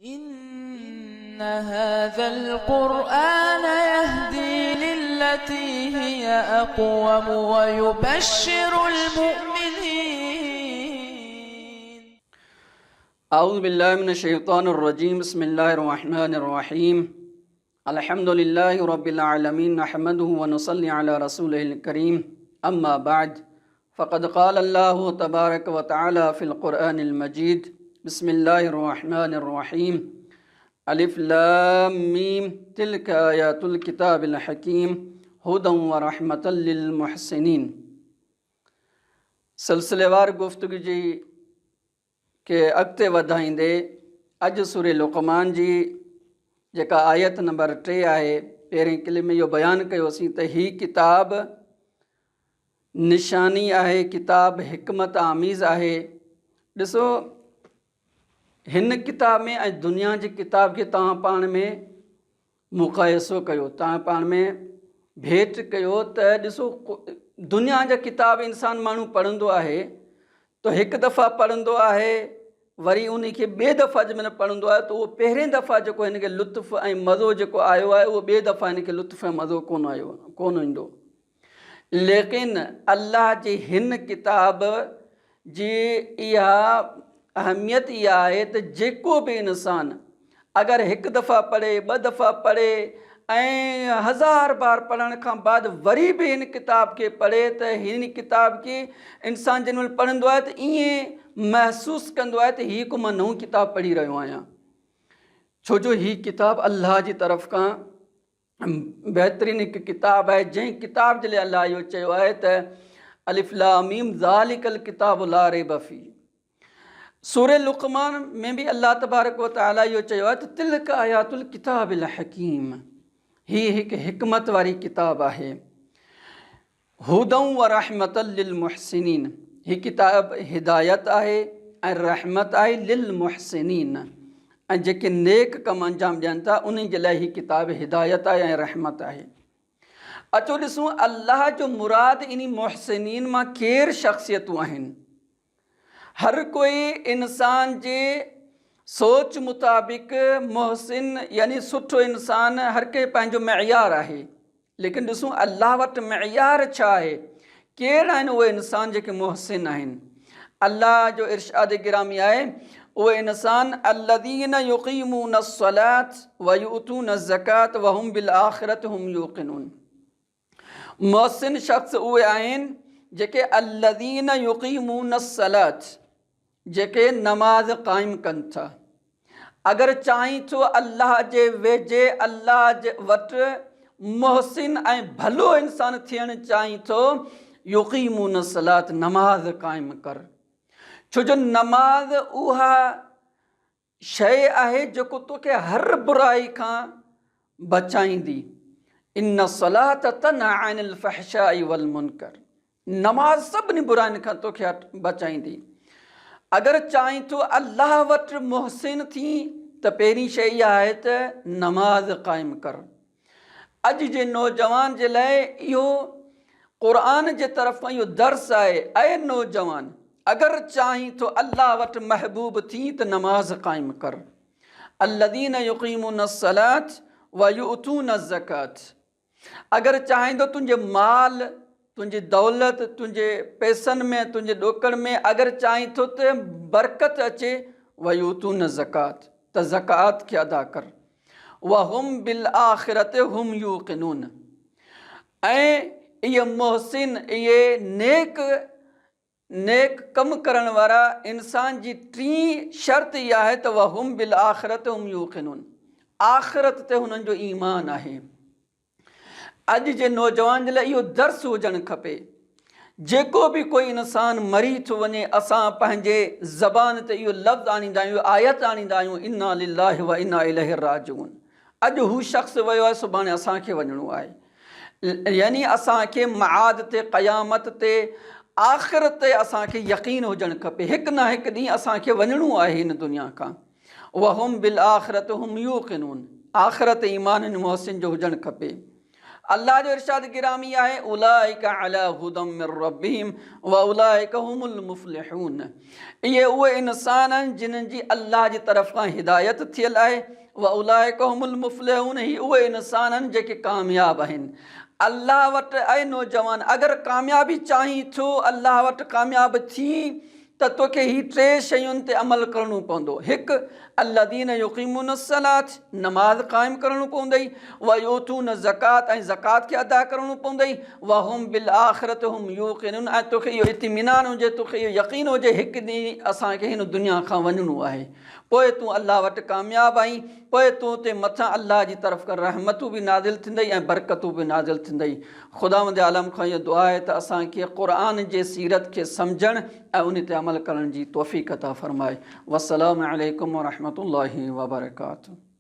إن هذا القرآن يهدي للتي هي أقوم ويبشر المؤمنين. أعوذ بالله من الشيطان الرجيم. بسم الله الرحمن الرحيم. الحمد لله رب العالمين، نحمده ونصلي على رسوله الكريم. أما بعد، فقد قال الله تبارك وتعالى في القرآن المجيد: بسم الله الرحمن الرحيم. ألف لام ميم، تلك آيات الكتاب الحكيم هدى ورحمة للمحسنين. सिलसिलेवार गुफ़्तगू जी के अॻिते वधाईंदे अॼु सूरे लुक़मान जी जेका आयत नंबर 3 आहे, पहिरें कलिमे इहो बयानु कयोसीं त ही किताब निशानी आहे, किताब हिकमत आमीज़ आहे। ॾिसो, हिन किताब में ऐं दुनिया जी किताब खे तव्हां पाण में मुक़ाइसो कयो, तव्हां पाण में भेट कयो त ॾिसो, दुनिया जा किताब इंसान माण्हू पढ़ंदो आहे त हिकु दफ़ा पढ़ंदो आहे, वरी उन खे ॿिए दफ़ा जंहिंमहिल पढ़ंदो आहे त उहो पहिरें दफ़ा जेको हिन खे लुत्फ़ ऐं मज़ो जेको आयो आहे उहो ॿिए दफ़ा हिन खे लुत्फ़ ऐं मज़ो कोन ईंदो। लेकिन अल्लाह जी हिन किताब जी इहा अहमियत इहा आहे त जेको बि इंसान अगरि हिकु दफ़ा पढ़े, ॿ दफ़ा पढ़े ऐं 1000 बार पढ़ण खां बाद वरी बि हिन किताब खे पढ़े त हिन किताब खे इंसान जंहिं महिल पढ़ंदो आहे त ईअं महसूसु कंदो आहे त हीअ को मां नओं किताब पढ़ी रहियो आहियां, छो जो हीअ किताब अल्लाह जी तरफ़ खां बहितरीन हिकु किताब आहे। जंहिं किताब जे लाइ अल्लाह इहो चयो आहे त अलिफ लाम मीम ज़ालिकल किताब ला रैब फीह। सूरे लुक़मान में बि अल्लाह तबारक व तआला इहो चयो आहे त तिलक आयातुल किताबिल हकीम, हीअ हिकु हिकमत वारी किताब आहे। हुदं व रहमतल लिल मुहसिनीन, हीअ किताब हिदायत आहे ऐं रहमत आहे लिल मुहसिनीन, ऐं जेके नेक कम अंजाम ॾियनि था उन जे लाइ हीअ किताब हिदायत आहे ऐं रहमत आहे। अचो ॾिसूं अल्लाह जो मुराद इन मुहसिनीन मां केरु शख़्सियतूं आहिनि। हर कोई इंसान जे सोच मुताबिक़ मुहसिन यानी सुठो इंसान हर कंहिं पंहिंजो मइयार आहे, लेकिन ॾिसूं अल्लाह वटि मइयार छा आहे, केरु आहिनि उहे इंसान जेके मुहसिन आहिनि। अल्लाह जो इरशाद गिरामी आहे, उहे इंसान अल्लज़ीन युक़ीमून अस्सलात व युतून ज़कात व हुम बिल आख़िरत हुम यूक़िनून। मुहसिन शख़्स उहे आहिनि जेके अल्लज़ीन युक़ीमून अस्सलात, जेके नमाज़ क़ाइमु कनि था। अगरि चाहीं थो अल्लाह जे वेझे, अल्लाह जे वटि मुहसिन ऐं भलो इंसान थियणु चाहीं थो, युक़ीमून अस्सलात, नमाज़ क़ाइमु कर, छो जो नमाज़ उहा शइ आहे जेको तोखे हर बुराई खां बचाईंदी। इन्न सलात तन्हा अनिल फ़हशाई वल मुनकर, नमाज़ सभिनी बुराइनि खां तोखे बचाईंदी। अगरि चाहीं थो अल्लाह वटि मुहसिन थी त पहिरीं शइ इहा आहे त नमाज़ क़ाइमु कर। अॼु जे नौजवान जे लाइ इहो क़ुरान जे तरफ़ां इहो दर्स आहे, ऐं नौजवान अगरि चाहीं थो अल्लाह वटि महबूब थी त नमाज़ क़ाइमु कर। अल्लज़ीन युक़ीमून अस्सलात व युतून ज़कात, अगरि चाहीं थो तुंहिंजे माल, तुंहिंजी दौलत, तुंहिंजे पैसनि में, तुंहिंजे ॾोकड़ में अगरि चाहीं थो त बरकत अचे, व युतून ज़कात, त ज़कात खे अदा कर। व हुम बिल आख़िरत हुम यूक़िनून, ऐं इहे मुहसिन, इहे नेक कमु करण वारा इंसान जी टी शर्त इहा आहे त व हुम बिल आख़िरत हुम यूक़िनून, आख़िरत ते हुननि जो ईमान आहे। अॼु जे नौजवान जे लाइ इहो दर्स हुजणु खपे। जेको बि कोई इंसान मरी थो वञे, असां पंहिंजे ज़बान ते इहो लफ़्ज़ आणींदा आहियूं, आयत आणींदा आहियूं, इन्ना लिल्लाहि व इन्ना इलैहि राजिऊन। अॼु हू शख़्स वियो आहे, सुभाणे असांखे वञिणो आहे, यानी असांखे मआद ते, क़यामत ते, आख़िरत ते असांखे यकीन हुजणु खपे। हिकु न हिकु ॾींहुं असांखे वञिणो आहे हिन दुनिया खां। व हुम बिल आख़िरत हुम यूक़िनून, आख़िरत ईमान मुहसिन जो हुजणु खपे। अल्लाह जो इरशाद गिरामी आहे, उलाइका अला हुदम मिर रब्बिहिम व उलाइका हुमुल मुफ्लिहून। इहे उहे इंसान आहिनि जिन्हनि जी अल्लाह जी तरफ़ खां हिदायत थियल आहे। व उलाइका हुमुल मुफ्लिहून, ही उहे इंसान आहिनि जेके कामयाब आहिनि। अल्लाह वटि आहे नौजवान, अगरि कामयाबी चाहीं थो, अल्लाह वटि कामयाब थी त तोखे ही टे शयुनि ते अमल करणो पवंदो। हिकु, अल्लज़ीन युक़ीमून सलात, नमाज़ क़ाइमु करणो पवंदई। व यूतून ज़कात, ऐं ज़कात खे अदा करणो पवंदई। व हुम बिल आख़िरत हुम यूक़िनून, ऐं तोखे इहो इत्मिनान हुजे, तोखे इहो यक़ीन हुजे हिकु ॾींहुं असांखे हिन दुनिया खां वञिणो आहे। पोइ तूं अल्लाह वटि कामयाबु आहीं, पोइ तूं ते मथां अल्लाह जी तरफ़ खां रहमतूं बि नाज़िल थींदई ऐं बरकतूं बि नाज़िल थींदई। ख़ुदावंद आलम खां इहो दुआ आहे त असांखे क़ुर जे सीरत खे सम्झणु ऐं उन ते अमल करण जी तौफ़ीक़ अता फ़रमाए। वस्सलामु अलैकुम व रहमतुल्लाहि व बरकातुहू।